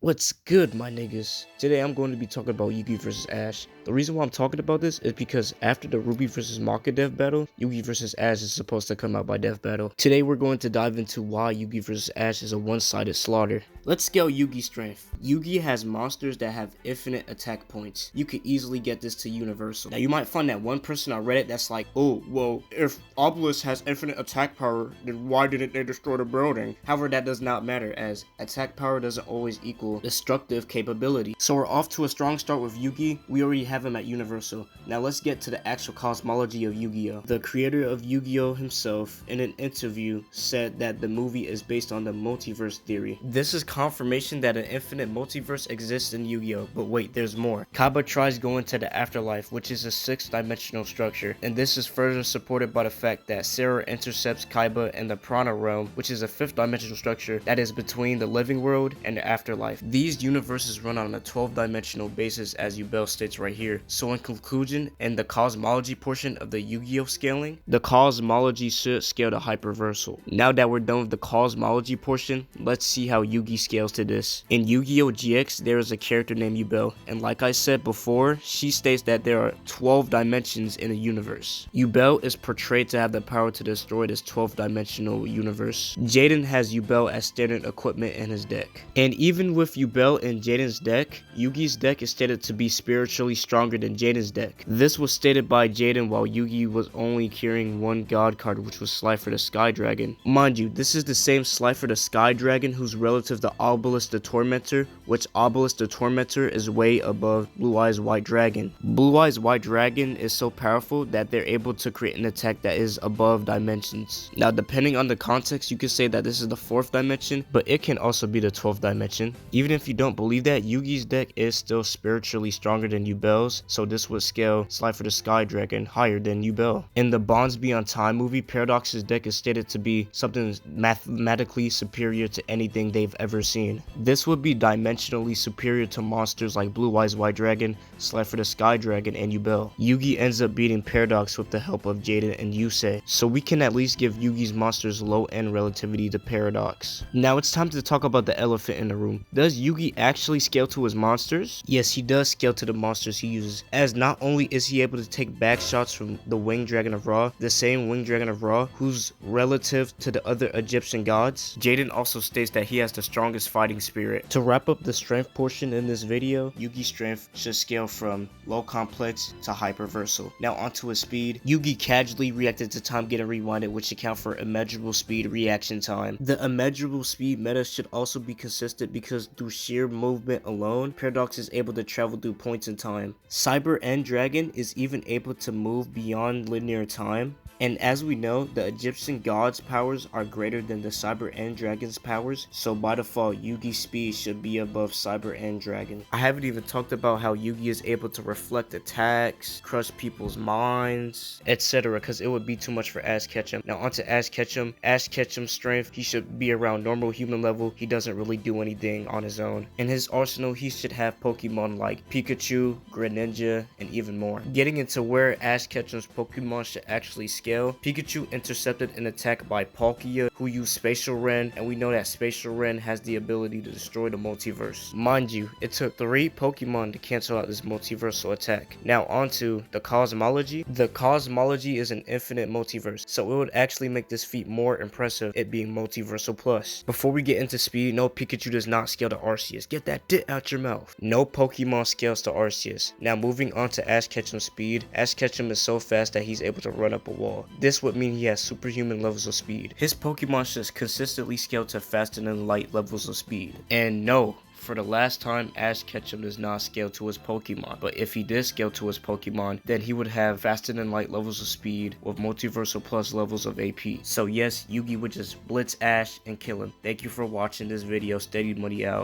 What's good, my niggas? Today I'm going to be talking about Yugi vs. Ash. The reason why I'm talking about this is because after the Ruby vs. Maka death battle, Yugi vs. Ash is supposed to come out by death battle. Today we're going to dive into why Yugi vs. Ash is a one-sided slaughter. Let's scale Yugi's strength. Yugi has monsters that have infinite attack points. You could easily get this to universal. Now you might find that one person on Reddit that's like, oh, well, if Obelisk has infinite attack power, then why didn't they destroy the building? However, that does not matter, as attack power doesn't always equal destructive capability. So we're off to a strong start with Yugi. We already have him at universal. Now let's get to the actual cosmology of Yu-Gi-Oh! The creator of Yu-Gi-Oh! Himself, in an interview, said that the movie is based on the multiverse theory. This is confirmation that an infinite multiverse exists in Yu-Gi-Oh! But wait, there's more. Kaiba tries going to the afterlife, which is a 6-dimensional structure, and this is further supported by the fact that Sarah intercepts Kaiba in the Prana realm, which is a 5th-dimensional structure that is between the living world and the afterlife. These universes run on a 12-dimensional basis, as Yubel states right here. So in conclusion, in the cosmology portion of the Yu-Gi-Oh! Scaling, the cosmology should scale to hyperversal. Now that we're done with the cosmology portion, let's see how Yugi scales to this. In Yu-Gi-Oh! GX, there is a character named Yubel, and like I said before, she states that there are 12 dimensions in a universe. Yubel is portrayed to have the power to destroy this 12-dimensional universe. Jaden has Yubel as standard equipment in his deck. And even with Yubel in Jaden's deck, Yugi's deck is stated to be spiritually stronger than Jaden's deck. This was stated by Jaden while Yugi was only carrying one god card, which was Slifer the Sky Dragon. Mind you, this is the same Slifer the Sky Dragon who's relative to Obelisk the Tormentor, which Obelisk the Tormentor is way above Blue Eyes White Dragon. Blue Eyes White Dragon is so powerful that they're able to create an attack that is above dimensions. Now, depending on the context, you could say that this is the 4th dimension, but it can also be the 12th dimension. Even if you don't believe that, Yugi's deck is still spiritually stronger than Yubel's, so this would scale Slifer the Sky Dragon higher than Yubel. In the Bonds Beyond Time movie, Paradox's deck is stated to be something mathematically superior to anything they've ever seen. This would be dimensionally superior to monsters like Blue Eyes White Dragon, Slifer the Sky Dragon, and Yubel. Yugi ends up beating Paradox with the help of Jaden and Yusei, so we can at least give Yugi's monsters low-end relativity to Paradox. Now it's time to talk about the elephant in the room. Does Yugi actually scale to his monsters? Yes, he does scale to the monsters he uses, as not only is he able to take back shots from the Winged Dragon of Ra, the same Winged Dragon of Ra who's relative to the other Egyptian gods. Jaden also states that he has the strongest fighting spirit. To wrap up the strength portion in this video, Yugi's strength should scale from low complex to hyperversal. Now onto his speed. Yugi casually reacted to time getting rewinded, which account for immeasurable speed reaction time. The immeasurable speed meta should also be consistent because through sheer movement alone, Paradox is able to travel through points in time. Cyber End Dragon is even able to move beyond linear time. And as we know, the Egyptian gods' powers are greater than the Cyber End Dragon's powers, so by default, Yugi's speed should be above Cyber End Dragon. I haven't even talked about how Yugi is able to reflect attacks, crush people's minds, etc., because it would be too much for Ash Ketchum. Now onto Ash Ketchum. Ash Ketchum's strength, he should be around normal human level. He doesn't really do anything on his own. In his arsenal, he should have Pokemon like Pikachu, Greninja, and even more. Getting into where Ash Ketchum's Pokemon should actually scale, Pikachu intercepted an attack by Palkia, who used Spatial Ren, and we know that Spatial Ren has the ability to destroy the multiverse. Mind you, it took 3 Pokemon to cancel out this multiversal attack. Now onto the cosmology. The cosmology is an infinite multiverse, so it would actually make this feat more impressive, it being multiversal plus. Before we get into speed, no, Pikachu does not scale to Arceus. Get that dit out your mouth. No Pokemon scales to Arceus. Now moving on to Ash Ketchum's speed. Ash Ketchum is so fast that he's able to run up a wall. This would mean he has superhuman levels of speed. His Pokemon should consistently scale to faster than light levels of speed. And no, for the last time, Ash Ketchum does not scale to his Pokemon, but if he did scale to his Pokemon, then he would have faster than light levels of speed with multiversal plus levels of AP. So yes, Yugi would just blitz Ash and kill him. Thank you for watching this video. Steady Money out.